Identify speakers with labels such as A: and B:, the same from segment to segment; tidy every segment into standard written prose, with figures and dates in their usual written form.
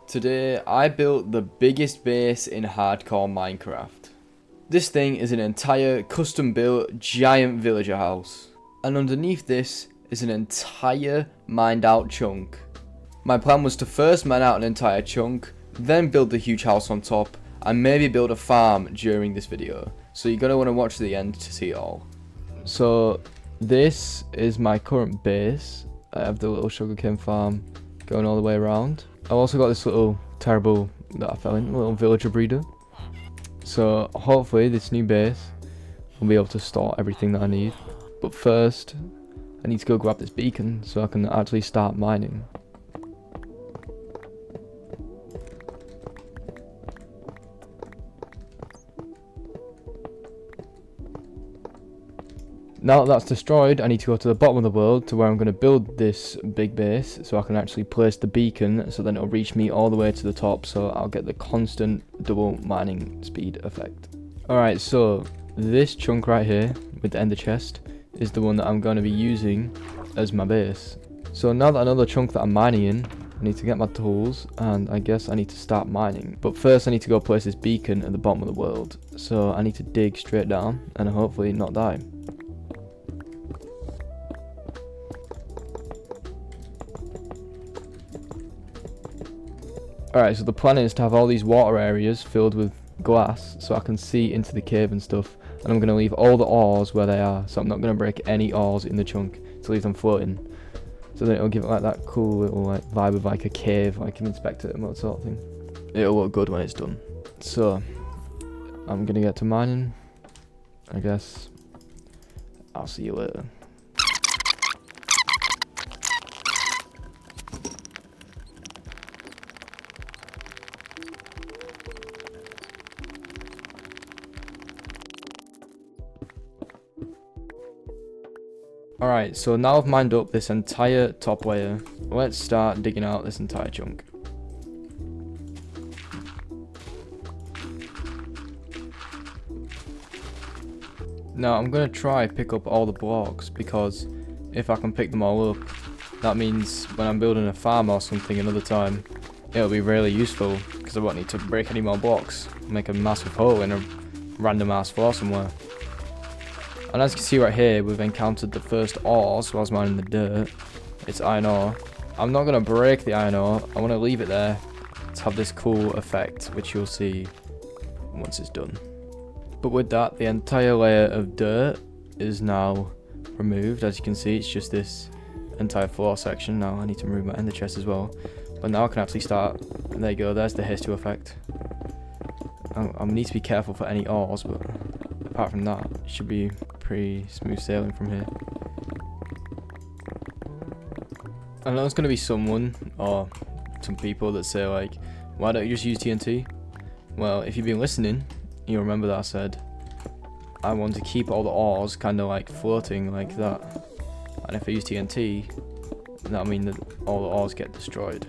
A: Today I built the biggest base in hardcore Minecraft. This thing is an entire custom built giant villager house. And underneath this is an entire mined out chunk. My plan was to first mine out an entire chunk, then build the huge house on top, and maybe build a farm during this video. So you're going to want to watch to the end to see it all. So this is my current base. I have the little sugarcane farm going all the way around. I've also got this little terrible that I fell in, little villager breeder. So hopefully this new base will be able to store everything that I need. But first, I need to go grab this beacon so I can actually start mining. Now that that's destroyed, I need to go to the bottom of the world to where I'm going to build this big base so I can actually place the beacon, so then it'll reach me all the way to the top, so I'll get the constant double mining speed effect. Alright, so this chunk right here with the ender chest is the one that I'm going to be using as my base. So now that I know the chunk that I'm mining in, I need to get my tools and I guess I need to start mining. But first I need to go place this beacon at the bottom of the world. So I need to dig straight down and hopefully not die. Alright, so the plan is to have all these water areas filled with glass so I can see into the cave and stuff, and I'm going to leave all the ores where they are, so I'm not going to break any ores in the chunk to leave them floating, so then it'll give it like that cool little like vibe of like a cave, like an inspector mode sort of thing. It'll look good when it's done. So I'm going to get to mining, I guess. I'll see you later. Alright, so now I've mined up this entire top layer. Let's start digging out this entire chunk. Now I'm going to try pick up all the blocks, because if I can pick them all up, that means when I'm building a farm or something another time, it'll be really useful, because I won't need to break any more blocks. Make a massive hole in a random ass floor somewhere. And as you can see right here, we've encountered the first ores while I was mining the dirt. It's iron ore. I'm not going to break the iron ore. I want to leave it there to have this cool effect, which you'll see once it's done. But with that, the entire layer of dirt is now removed. As you can see, it's just this entire floor section. Now I need to remove my ender chest as well. But now I can actually start. And there you go, there's the H2 effect. I need to be careful for any ores, but apart from that, it should be pretty smooth sailing from here. I know there's going to be someone or some people that say like, why don't you just use TNT? Well, if you've been listening, you'll remember that I said I want to keep all the ores kind of like floating like that, and if I use TNT, that'll mean that all the ores get destroyed.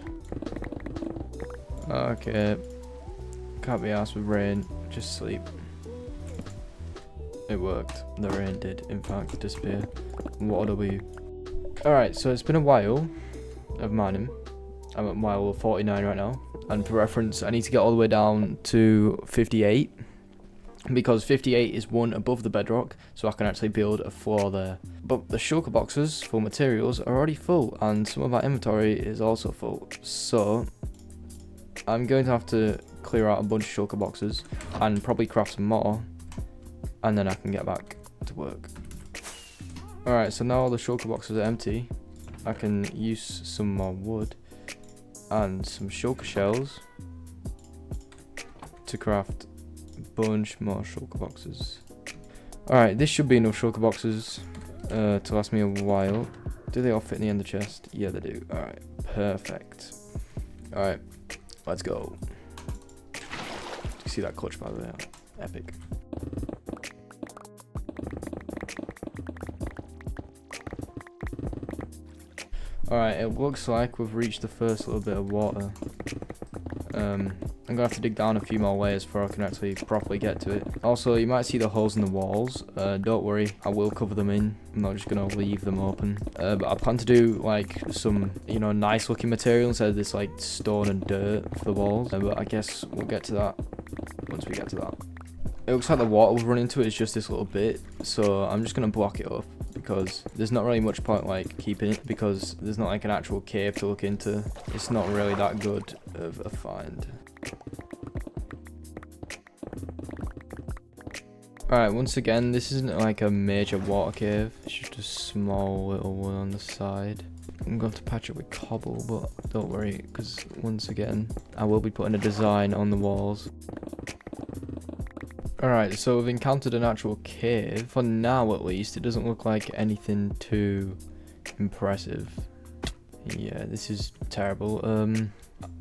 A: Okay, can't be arsed with rain, just sleep. It worked. The rain did, in fact, disappear. What a W. Alright, so it's been a while of mining. I'm at mile 49 right now. And for reference, I need to get all the way down to 58. Because 58 is one above the bedrock, so I can actually build a floor there. But the shulker boxes for materials are already full, and some of my inventory is also full. So I'm going to have to clear out a bunch of shulker boxes and probably craft some more. And then I can get back to work. Alright, so now all the shulker boxes are empty. I can use some more wood and some shulker shells to craft a bunch more shulker boxes. Alright, this should be enough shulker boxes to last me a while. Do they all fit in the ender chest? Yeah, they do. Alright, perfect. Alright, let's go. You see that clutch by the way? Epic. Alright, it looks like we've reached the first little bit of water. I'm gonna have to dig down a few more layers before I can actually properly get to it. Also, you might see the holes in the walls. Don't worry, I will cover them in. I'm not just gonna leave them open. But I plan to do like some, you know, nice looking material instead of this like stone and dirt for the walls. But I guess we'll get to that once we get to that. It looks like the water will run into it is just this little bit, so I'm just gonna block it up because there's not really much point like keeping it because there's not like an actual cave to look into. It's not really that good of a find. Alright, once again, this isn't like a major water cave. It's just a small little one on the side. I'm going to patch it with cobble, but don't worry, because once again, I will be putting a design on the walls. Alright, so we've encountered an actual cave. For now, at least, it doesn't look like anything too impressive. Yeah, this is terrible. I'm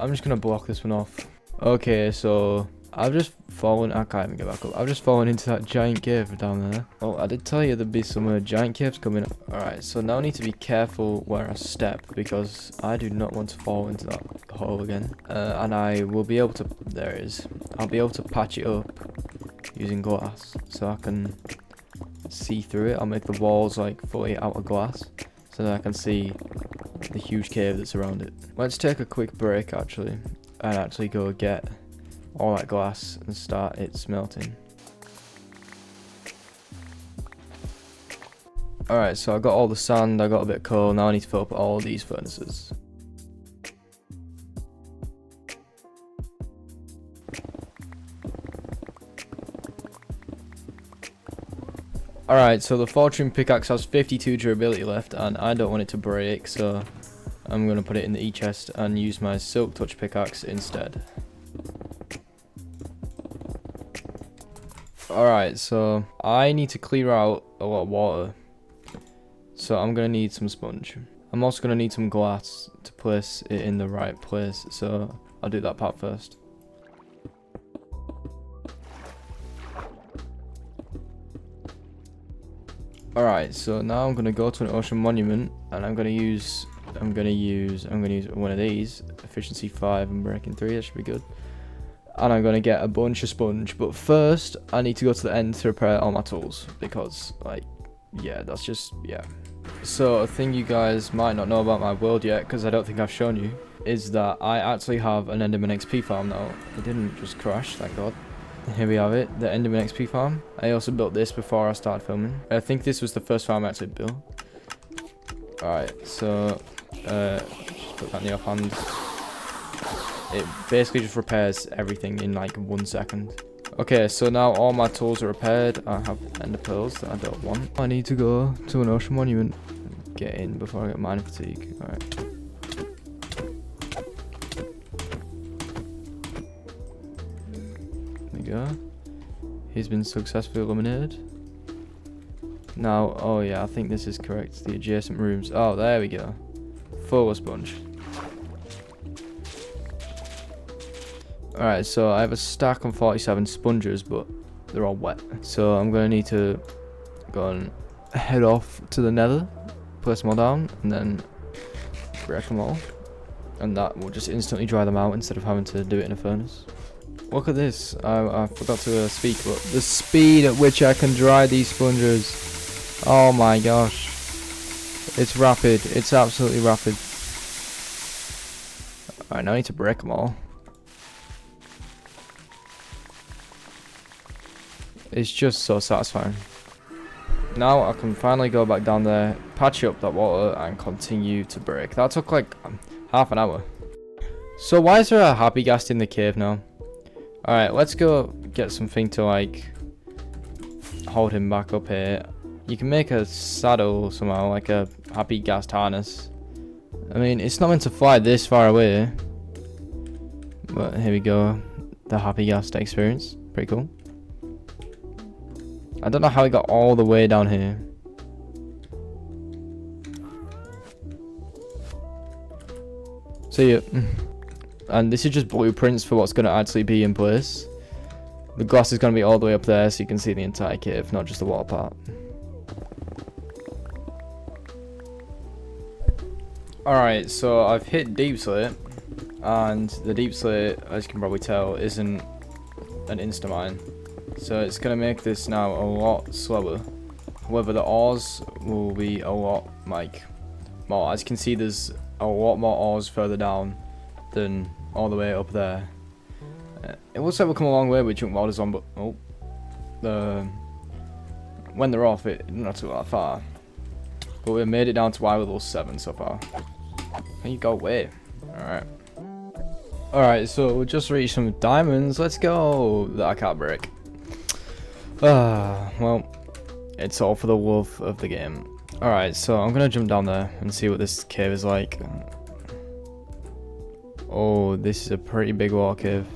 A: just going to block this one off. Okay, so I've just fallen. I can't even get back up. I've just fallen into that giant cave down there. Oh, I did tell you there'd be some giant caves coming up. Alright, so now I need to be careful where I step because I do not want to fall into that hole again. And I will be able to. There it is. I'll be able to patch it up using glass so I can see through it. I'll make the walls like fully out of glass so that I can see the huge cave that's around it. Let's take a quick break actually and actually go get all that glass and start it smelting. Alright, so I got all the sand, I got a bit of coal, now I need to fill up all these furnaces. Alright, so the fortune pickaxe has 52 durability left and I don't want it to break, so I'm going to put it in the e-chest and use my silk touch pickaxe instead. Alright, so I need to clear out a lot of water, so I'm going to need some sponge. I'm also going to need some glass to place it in the right place, so I'll do that part first. Alright, so now I'm gonna go to an ocean monument and I'm gonna use one of these, efficiency 5 and breaking 3, that should be good. And I'm gonna get a bunch of sponge, but first I need to go to the end to repair all my tools because like, yeah, that's just, yeah. So a thing you guys might not know about my world yet, because I don't think I've shown you, is that I actually have an Enderman XP farm now. It didn't just crash, thank god. Here we have it, the Enderman XP farm. I also built this before I started filming. I think this was the first farm I actually built. Alright, so just put that in the offhand. It basically just repairs everything in like 1 second. Okay, so now all my tools are repaired. I have ender pearls that I don't want. I need to go to an ocean monument. Get in before I get mining fatigue. Alright. Go. He's been successfully eliminated. Now, oh yeah, I think this is correct. The adjacent rooms. Oh, there we go. Full of sponge. Alright, so I have a stack of 47 sponges, but they're all wet. So I'm going to need to go and head off to the nether, place them all down, and then break them all. And that will just instantly dry them out instead of having to do it in a furnace. Look at this. I forgot to speak, but the speed at which I can dry these sponges. Oh my gosh. It's rapid. It's absolutely rapid. Alright, now I need to break them all. It's just so satisfying. Now I can finally go back down there, patch up that water, and continue to break. That took like half an hour. So why is there a happy ghast in the cave now? Alright, let's go get something to like hold him back up here. You can make a saddle somehow, like a happy ghast harness. I mean, it's not meant to fly this far away. But here we go. The happy ghast experience. Pretty cool. I don't know how it got all the way down here. See ya. And this is just blueprints for what's going to actually be in place. The glass is going to be all the way up there so you can see the entire cave, not just the water part. Alright, so I've hit deep slate. and the deep slate, as you can probably tell, isn't an insta mine, so it's gonna make this now a lot slower. However, the ores will be a lot like more. As you can see, there's a lot more ores further down than all the way up there. It looks like we've come a long way with chunk modders on, but when they're off, it not too that far. But we've made it down to Y level 7 so far. Can you go away? Alright. Alright, so we just reached some diamonds. Let's go! That I can't break. Well, it's all for the love of the game. Alright, so I'm gonna jump down there and see what this cave is like. Oh, this is a pretty big water cave.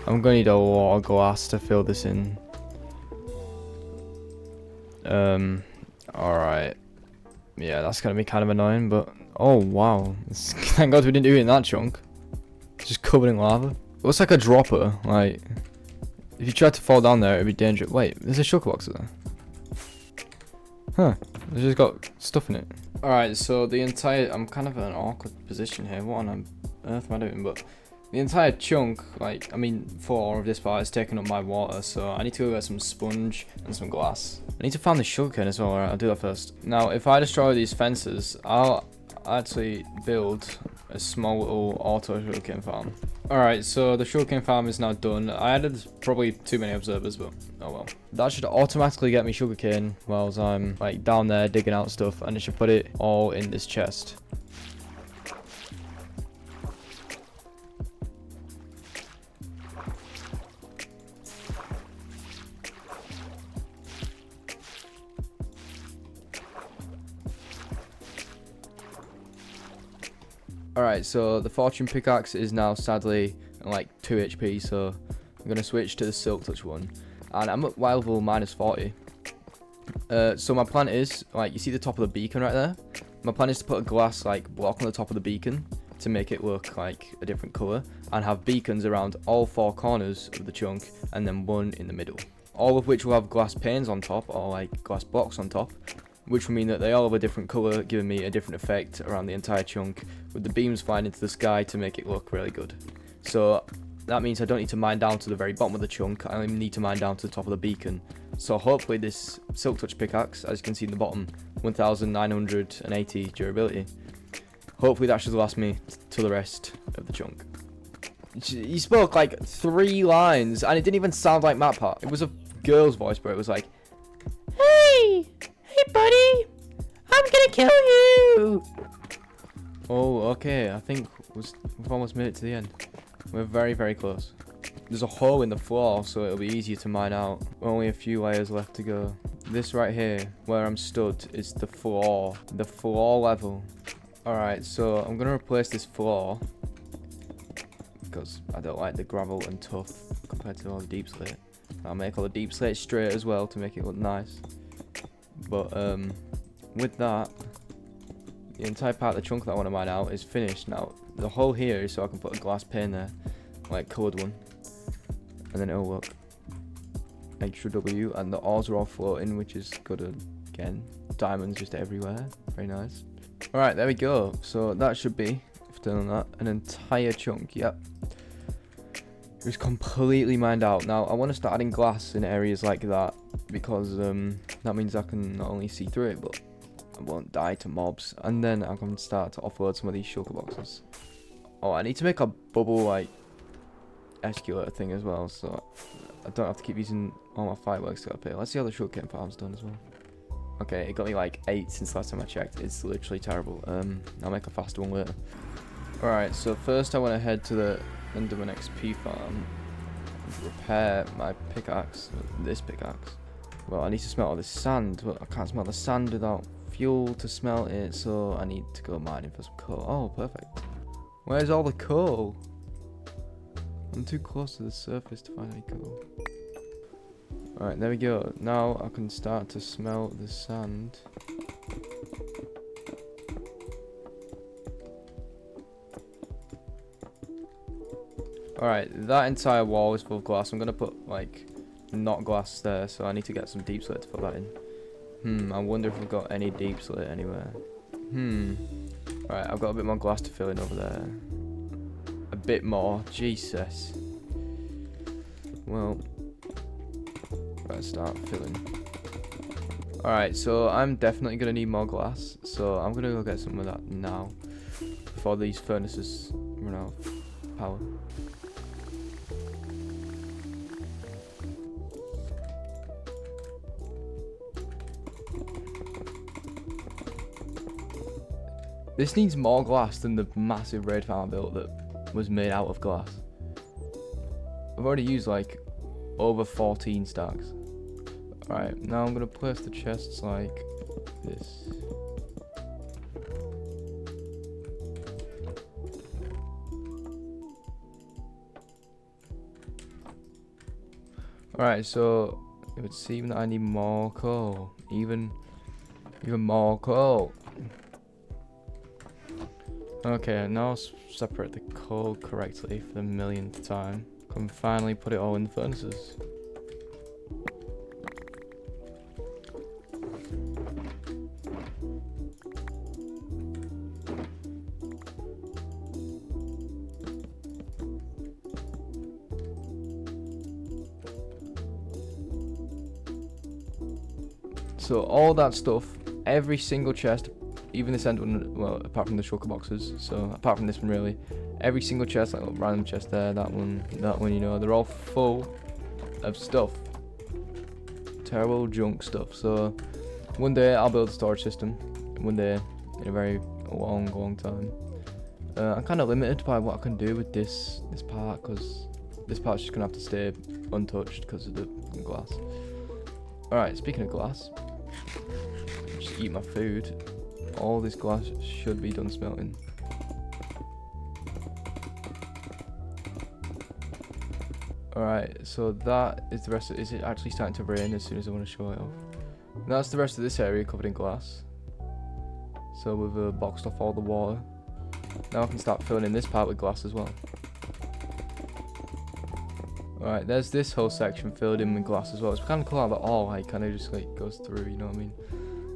A: I'm gonna need a lot of glass to fill this in. Alright. Yeah, that's gonna be kind of annoying, but oh wow. Thank God we didn't do it in that chunk. It's just covered in lava. It looks like a dropper, like if you tried to fall down there it'd be dangerous. Wait, there's a shulker box there. Huh. It's just got stuff in it. Alright, so the entire I'm kind of in an awkward position here. What on earth am I doing? But the entire chunk, like, I mean, 4 of this part is taking up my water, so I need to go get some sponge and some glass. I need to find the sugarcane as well. Alright, I'll do that first. Now, if I destroy these fences, I'll actually build a small little auto sugarcane farm. Alright, so the sugarcane farm is now done. I added probably too many observers, but oh well. That should automatically get me sugarcane whilst I'm, like, down there digging out stuff, and it should put it all in this chest. Alright, so the fortune pickaxe is now sadly like 2 HP, so I'm going to switch to the silk touch one. And I'm at Y level -40. So my plan is, like, you see the top of the beacon right there? My plan is to put a glass like block on the top of the beacon to make it look like a different colour, and have beacons around all 4 corners of the chunk, and then one in the middle. All of which will have glass panes on top, or like glass blocks on top, which will mean that they all have a different colour, giving me a different effect around the entire chunk, with the beams flying into the sky to make it look really good. So that means I don't need to mine down to the very bottom of the chunk, I only need to mine down to the top of the beacon. So hopefully this silk touch pickaxe, as you can see in the bottom, 1980 durability, hopefully that should last me to the rest of the chunk. He spoke like 3 lines, and it didn't even sound like MatPat. It was a girl's voice, but it was like, "Hey! Hey, buddy! I'm gonna kill you!" Oh, okay. I think we've almost made it to the end. We're very, very close. There's a hole in the floor, so it'll be easier to mine out. Only a few layers left to go. This right here, where I'm stood, is the floor. The floor level. Alright, so I'm gonna replace this floor, because I don't like the gravel and tough compared to all the deep slate. I'll make all the deep slate straight as well to make it look nice. But with that, the entire part of the chunk that I want to mine out is finished now. The hole here is so I can put a glass pane there, like coloured one, and then it'll look extra W, and the ores are all floating, which is good again. Diamonds just everywhere, very nice. Alright, there we go. So that should be, if I've done that, an entire chunk. Yep. It's completely mined out. Now I want to start adding glass in areas like that, because that means I can not only see through it, but I won't die to mobs, and then I can start to offload some of these shulker boxes. Oh, I need to make a bubble like escalator thing as well, so I don't have to keep using all my fireworks to get up here. Let's see how the sugarcane farm's done as well. Okay, it got me like 8 since last time I checked. It's literally terrible. I'll make a faster one later. Alright, so first I want to head to the Enderman XP farm and repair my pickaxe, this pickaxe. Well, I need to smelt all this sand, but I can't smelt the sand without fuel to smelt it, so I need to go mining for some coal. Oh, perfect. Where's all the coal? I'm too close to the surface to find any coal. Alright, there we go. Now I can start to smelt the sand. Alright, that entire wall is full of glass. I'm going to put, like, not glass there, so I need to get some deep slate to put that in. I wonder if we've got any deep slate anywhere. Alright, I've got a bit more glass to fill in over there. bit more. Jesus. Well, let's start filling. Alright, so I'm definitely going to need more glass. So I'm going to go get some of that now. Before these furnaces run out of power. This needs more glass than the massive raid farm I built that was made out of glass. I've already used like over 14 stacks. Alright, now I'm gonna place the chests like this. Alright, so it would seem that I need more coal. Even more coal. Okay, now I'll separate the coal correctly for the millionth time. Can finally put it all in the furnaces. So all that stuff, every single chest, even this end one, well, apart from the shulker boxes, so apart from this one really, every single chest, like a random chest there, that one, you know, they're all full of stuff. Terrible junk stuff. So one day I'll build a storage system, one day in a very long time. I'm kind of limited by what I can do with this part, because this part's just going to have to stay untouched because of the glass. Alright, speaking of glass, just eat my food. All this glass should be done smelting. Alright, so that is the rest of it. Is it actually starting to rain as soon as I want to show it off? That's the rest of this area covered in glass. So we've boxed off all the water. Now I can start filling in this part with glass as well. Alright, there's this whole section filled in with glass as well. It's kind of cool how that all like kind of just like goes through, you know what I mean?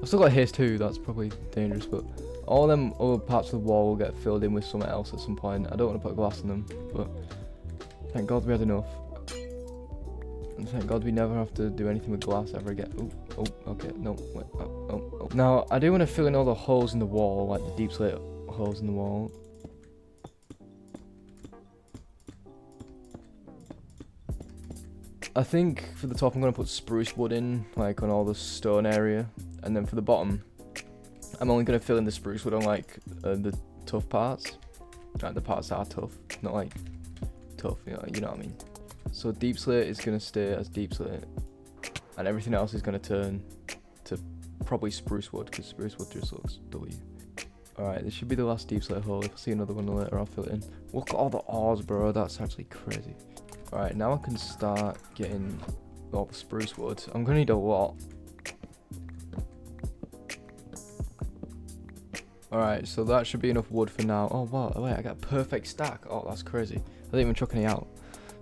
A: I've still got haste too, that's probably dangerous, but all them other parts of the wall will get filled in with something else at some point. I don't want to put glass in them, but thank God we had enough. And thank God we never have to do anything with glass ever again. Oh, okay, no, wait, oh. Now, I do want to fill in all the holes in the wall, like the deep slate holes in the wall. I think for the top I'm going to put spruce wood in, like on all the stone area. And then for the bottom, I'm only going to fill in the spruce wood on like the tough parts. Like the parts that are tough, not like tough, you know what I mean. So deep slate is going to stay as deep slate. And everything else is going to turn to probably spruce wood, because spruce wood just looks W. Alright, this should be the last deep slate hole. If I see another one later, I'll fill it in. Look at all the ores, bro. That's actually crazy. Alright, now I can start getting all the spruce wood. I'm going to need a lot. Alright, so that should be enough wood for now. Oh, wow. Wait, I got a perfect stack. Oh, that's crazy. I didn't even chuck any out.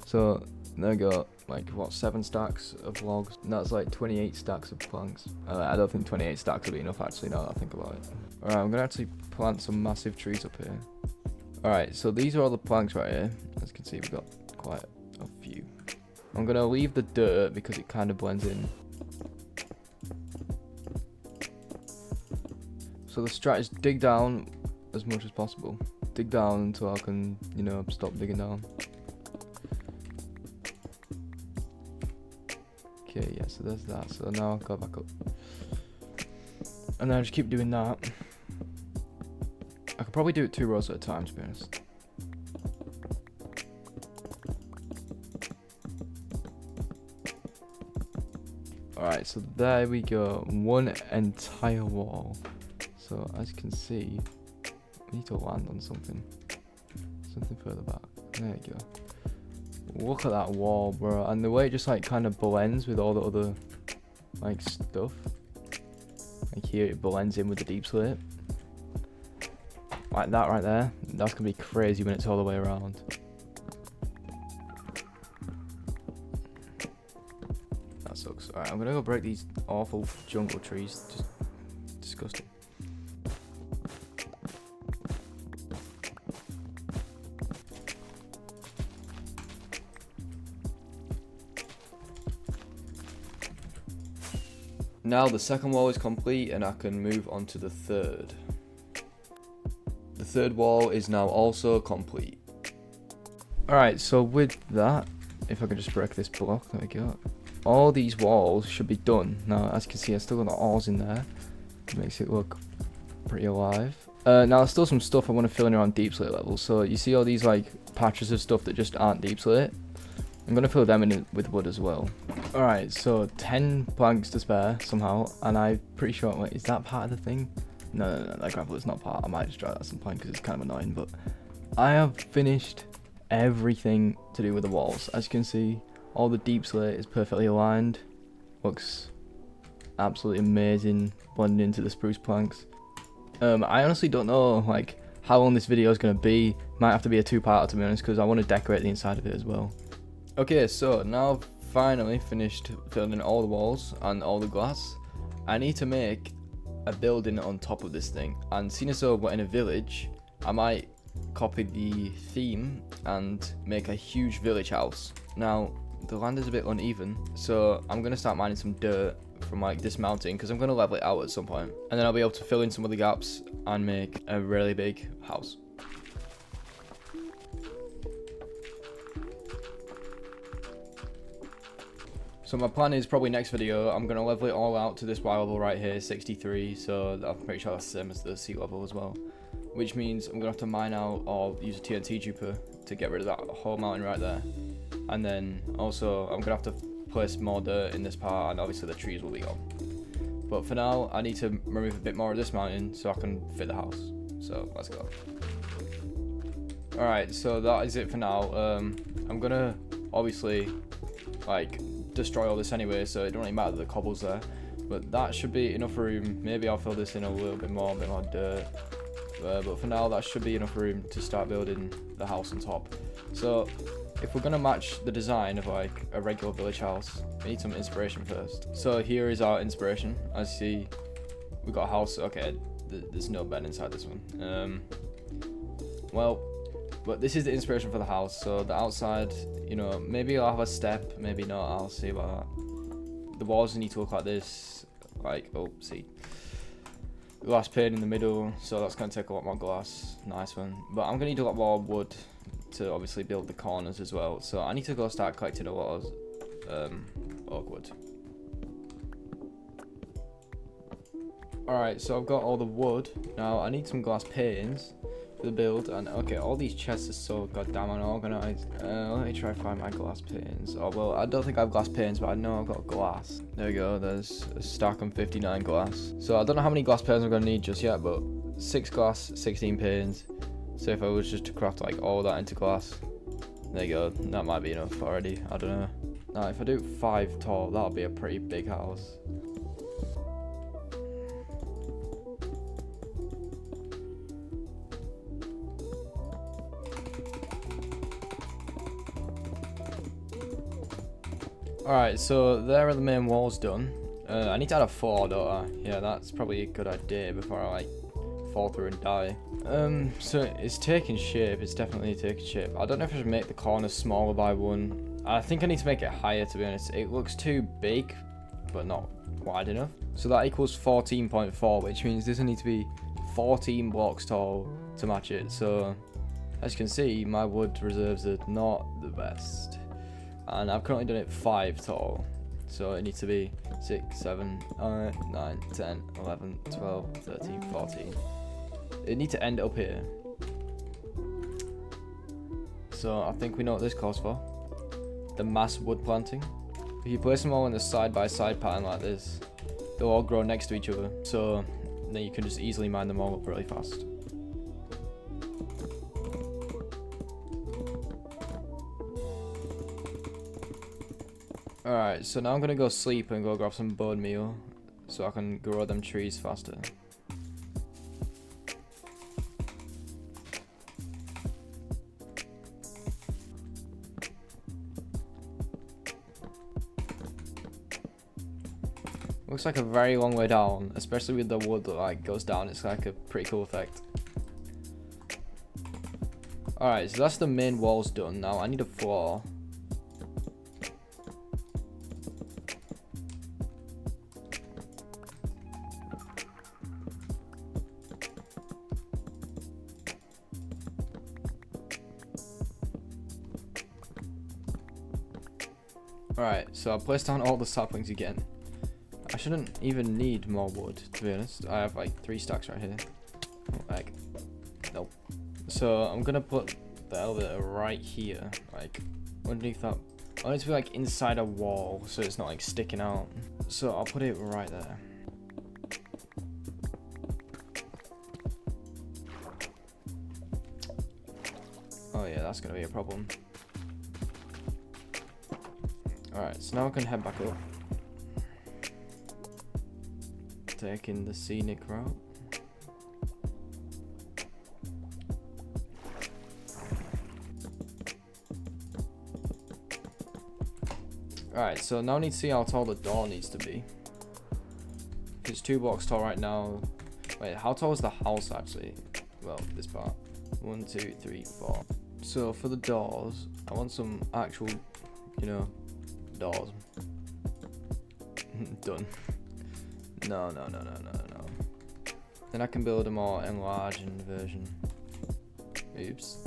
A: So, there we go. Like, what, 7 stacks of logs? And that's like 28 stacks of planks. I don't think 28 stacks will be enough, actually, now that I think about it. Alright, I'm going to actually plant some massive trees up here. Alright, so these are all the planks right here. As you can see, we've got quite a few. I'm going to leave the dirt because it kind of blends in. So the strat is dig down as much as possible. Dig down until I can, you know, stop digging down. Okay, yeah, so there's that. So now I'll go back up. And then I just keep doing that. I could probably do it 2 rows at a time, to be honest. Alright, so there we go. 1 entire wall. So as you can see, we need to land on something further back. There you go. Look at that wall, bro, and the way it just like kind of blends with all the other like stuff. Like here it blends in with the deep slate. Like that right there. That's gonna be crazy when it's all the way around. That sucks. Alright, I'm gonna go break these awful jungle trees. Just disgusting. Now the second wall is complete and I can move on to the third. The third wall is now also complete. Alright, so with that, if I can just break this block, there we go. All these walls should be done. Now, as you can see, I still got the R's in there. It makes it look pretty alive. Now, there's still some stuff I want to fill in around deep slate levels. So you see all these like patches of stuff that just aren't deep slate. I'm gonna fill them in with wood as well. Alright, so 10 planks to spare somehow, and I'm pretty sure, wait, is that part of the thing? No, that gravel is not part. I might just try that at some point because it's kind of annoying, but I have finished everything to do with the walls. As you can see, all the deep slate is perfectly aligned. Looks absolutely amazing blending into the spruce planks. I honestly don't know like how long this video is going to be. Might have to be a two-parter to be honest, because I want to decorate the inside of it as well. Okay, so now I've finally finished filling in all the walls and all the glass. I need to make a building on top of this thing, and seeing as though we're in a village, I might copy the theme and make a huge village house. Now the land is a bit uneven, so I'm gonna start mining some dirt from like this mountain because I'm gonna level it out at some point, and then I'll be able to fill in some of the gaps and make a really big house. So my plan is probably next video, I'm going to level it all out to this Y level right here, 63, so I'm pretty sure that's the same as the sea level as well. Which means I'm going to have to mine out or use a TNT duper to get rid of that whole mountain right there. And then also I'm going to have to place more dirt in this part, and obviously the trees will be gone. But for now, I need to remove a bit more of this mountain so I can fit the house. So let's go. Alright, so that is it for now. I'm going to obviously like destroy all this anyway, so it don't really matter that the cobble's there, but that should be enough room. Maybe I'll fill this in a little bit more dirt, but for now that should be enough room to start building the house on top. So if we're gonna match the design of like a regular village house, we need some inspiration first. So here is our inspiration. As you see, we got a house. Okay, there's no bed inside this one. Well, but this is the inspiration for the house. So the outside, you know, maybe I'll have a step, maybe not, I'll see about that. The walls need to look like this, like, oh, see. Glass pane in the middle, so that's going to take a lot more glass. Nice one. But I'm going to need a lot more wood to obviously build the corners as well. So I need to go start collecting a lot of oak wood. Alright, so I've got all the wood. Now I need some glass panes the build, and okay, all these chests are so goddamn unorganized. Let me try to find my glass panes. Oh well, I don't think I have glass panes, but I know I've got glass. There we go, there's a stack of 59 glass. So I don't know how many glass panes I'm gonna need just yet, but 6 glass, 16 panes. So if I was just to craft like all that into glass, there you go, that might be enough already, I don't know. Now if I do 5 tall, that'll be a pretty big house. Alright, so there are the main walls done. I need to add a floor, don't I? Yeah, that's probably a good idea before I like fall through and die. So it's taking shape, it's definitely taking shape. I don't know if I should make the corners smaller by 1. I think I need to make it higher, to be honest. It looks too big, but not wide enough. So that equals 14.4, which means this will need to be 14 blocks tall to match it. So as you can see, my wood reserves are not the best. And I've currently done it 5 tall, so it needs to be 6, 7, 8, 9, 10, 11, 12, 13, 14. It needs to end up here. So I think we know what this calls for. The mass wood planting. If you place them all in the side-by-side pattern like this, they'll all grow next to each other, so then you can just easily mine them all up really fast. Alright, so now I'm gonna go sleep and go grab some bone meal so I can grow them trees faster. Looks like a very long way down, especially with the wood that like goes down. It's like a pretty cool effect. Alright, so that's the main walls done. Now I need a floor. Alright, so I'll place down all the saplings again. I shouldn't even need more wood, to be honest. I have like 3 stacks right here. Like, nope. So I'm gonna put the elevator right here, like underneath that. I want it to be like inside a wall, so it's not like sticking out. So I'll put it right there. Oh yeah, that's gonna be a problem. Alright, so now I can head back up. Taking the scenic route. Alright, so now I need to see how tall the door needs to be. It's 2 blocks tall right now. Wait, how tall is the house actually? Well, this part. 1, 2, 3, 4. So for the doors, I want some actual, you know, doors. Done. No. Then I can build a more enlarged version. Oops.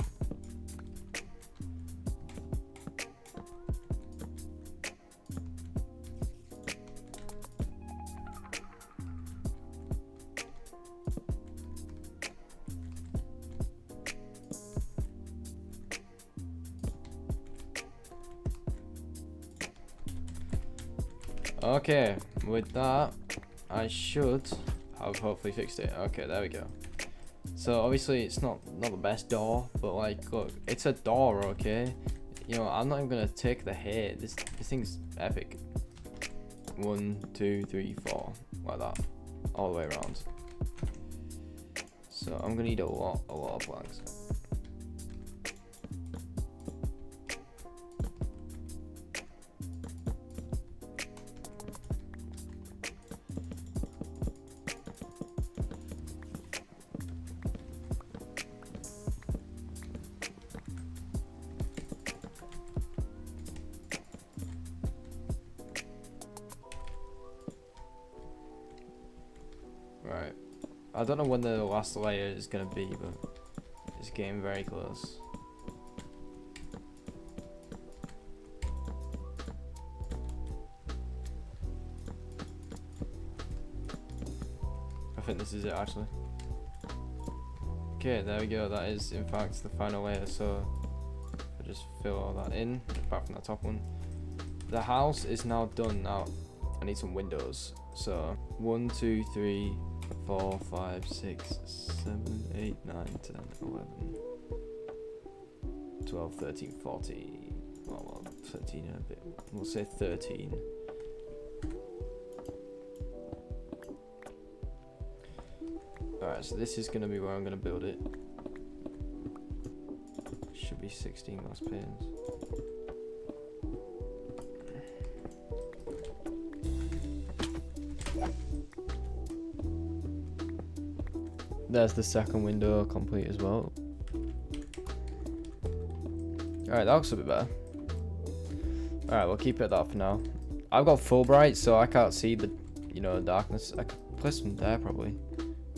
A: Okay, with that, I should have hopefully fixed it. Okay, there we go. So obviously it's not the best door, but like, look, it's a door, okay? You know, I'm not even gonna take the hit. This thing's epic. 1, 2, 3, 4, like that, all the way around. So I'm gonna need a lot of planks. Right, I don't know when the last layer is gonna be, but it's getting very close. I think this is it actually. Okay, there we go. That is in fact the final layer. So I just fill all that in, apart from that top one. The house is now done. Now I need some windows. So 1, 2, 3, 4, 5, 6, 7, 8, 9, 10, 11, 12, 13, 14. Well, 13 and a bit. We'll say 13. Alright, so this is going to be where I'm going to build it. Should be 16 glass panes. There's the second window complete as well. Alright, that looks a bit better. Alright, we'll keep it at that for now. I've got full bright, so I can't see the, you know, darkness. I could place them there probably.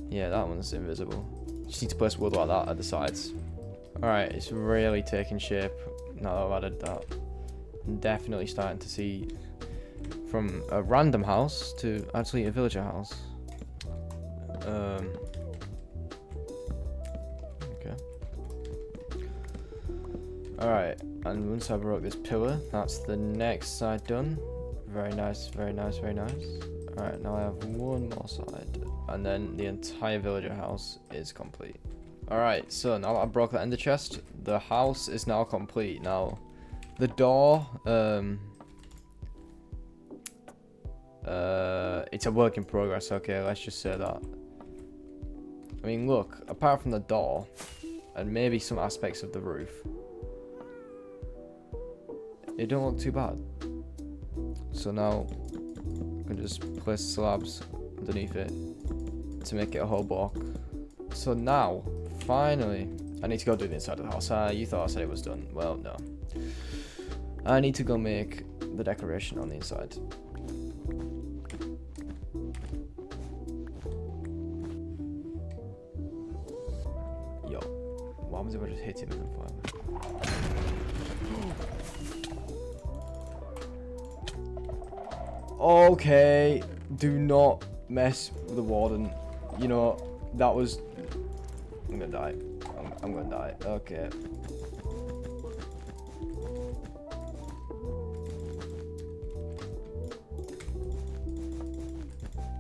A: Yeah, that one's invisible. Just need to place wood like that at the sides. Alright, it's really taking shape now that I've added that. I'm definitely starting to see from a random house to actually a villager house. Okay. Alright, and once I broke this pillar, that's the next side done. Very nice, very nice, very nice. Alright, now I have one more side, and then the entire villager house is complete. Alright, so now that I broke that ender chest, the house is now complete. Now, the door, it's a work in progress, okay, let's just say that. I mean, look, apart from the door, and maybe some aspects of the roof, it don't look too bad. So now, I can just place slabs underneath it to make it a whole block. So now, finally, I need to go do the inside of the house. You thought I said it was done. Well, no. I need to go make the decoration on the inside. Yo, what happens if I just hit him in the fire? Okay, do not mess with the warden. You know, that was... I'm gonna die. I'm gonna die. Okay.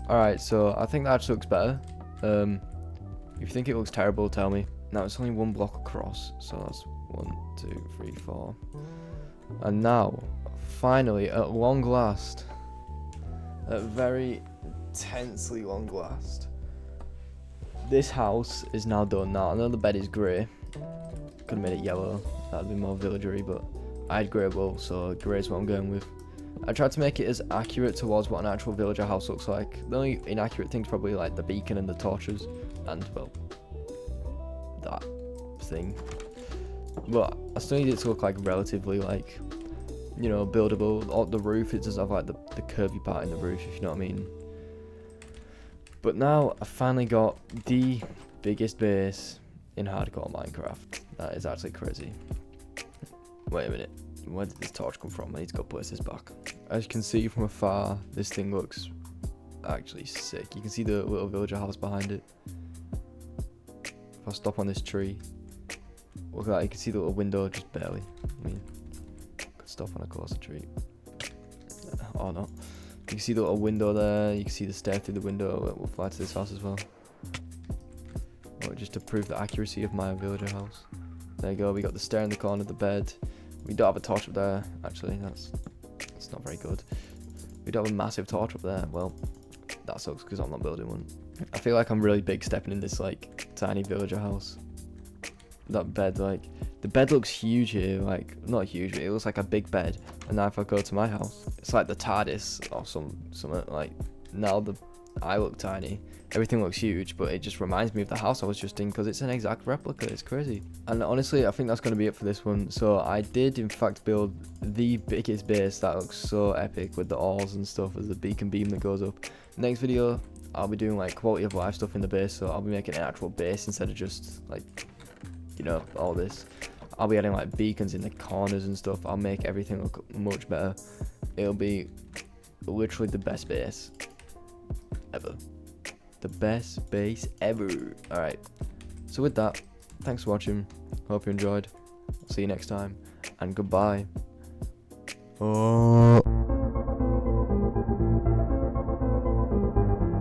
A: Alright, so I think that actually looks better. If you think it looks terrible, tell me. Now it's only one block across, so that's 1, 2, 3, 4. And now, finally, at long last, at very tensely long last, this house is now done. Now I know the bed is grey. Could have made it yellow. That'd be more villagery, but I had grey wool, so grey is what I'm going with. I tried to make it as accurate towards what an actual villager house looks like. The only inaccurate things probably like the beacon and the torches, and well, that thing. But I still need it to look like relatively like, you know, buildable. The roof, it does have like the curvy part in the roof, if you know what I mean. But now I finally got the biggest base in hardcore Minecraft. That is actually crazy. Wait a minute. Where did this torch come from? I need to go place this back. As you can see from afar, this thing looks actually sick. You can see the little villager house behind it. If I stop on this tree, look at that, you can see the little window just barely. I mean, could stop on a closer tree. Or not. You can see the little window there, you can see the stair through the window. We'll fly to this house as well. Well, just to prove the accuracy of my villager house. There you go, we got the stair in the corner of the bed. We don't have a torch up there, actually, that's not very good. We don't have a massive torch up there. Well, that sucks because I'm not building one. I feel like I'm really big stepping in this like tiny villager house. That bed, like, the bed looks huge here, like, not huge, but it looks like a big bed. And now if I go to my house, it's like the TARDIS or something, like, now I look tiny. Everything looks huge, but it just reminds me of the house I was just in because it's an exact replica. It's crazy. And honestly, I think that's going to be it for this one. So I did, in fact, build the biggest base that looks so epic with the oars and stuff as the beacon beam that goes up. Next video, I'll be doing like quality of life stuff in the base. So I'll be making an actual base instead of just like, you know, all this. I'll be adding like beacons in the corners and stuff. I'll make everything look much better. It'll be literally the best base ever. The best base ever. Alright, so with that, thanks for watching. Hope you enjoyed. See you next time, and goodbye. Oh.